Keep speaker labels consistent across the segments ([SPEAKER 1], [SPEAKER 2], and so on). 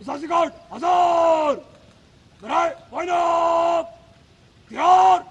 [SPEAKER 1] Sasigard, Hazar! Bereid, line up! Klar!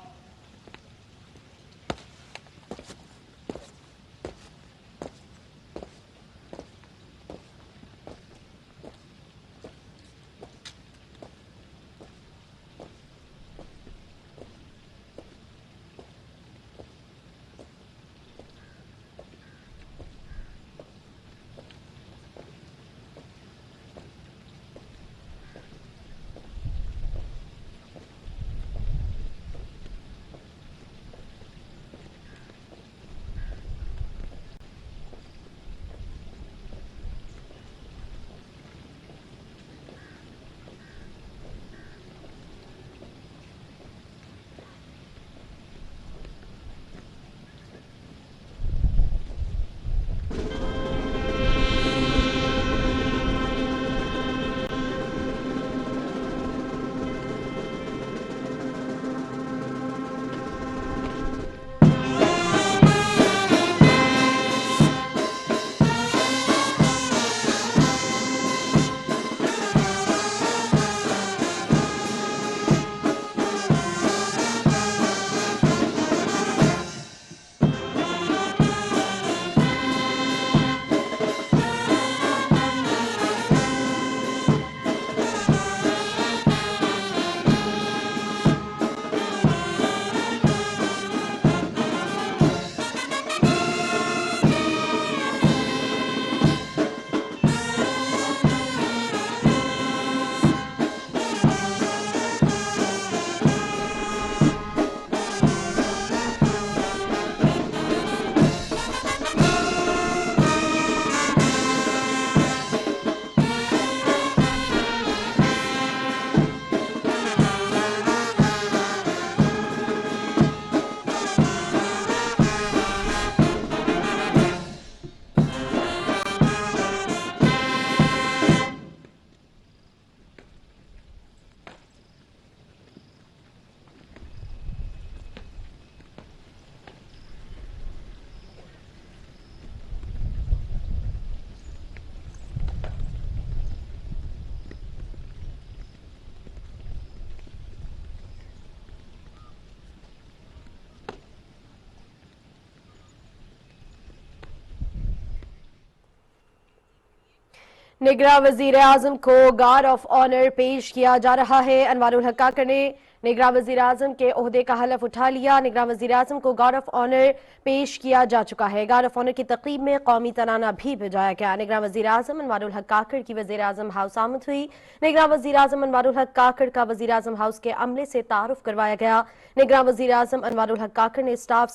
[SPEAKER 2] निगरान वजीर आजम को गार्ड ऑफ ऑनर पेश किया जा रहा है। अनवारुल हक काकर ने निगरान वजीर आजम के ओहदे का हलफ उठा लिया। निगरान वजीर आजम को गार्ड ऑफ ऑनर पेश किया जा चुका है। गार्ड ऑफ ऑनर की तकरीब में कौमी तराना भी बजाया गया। निगरान वजीर आजम अनवारुल हक काकर की वजीर आजम हाउस आमद हुई। निगरान वजीर आजम अनवारुल हक काकर का वजीर आजम हाउस के अमले से तारुफ करवाया गया। निगरान वजीर आजम अनवारुल हक काकर ने स्टाफ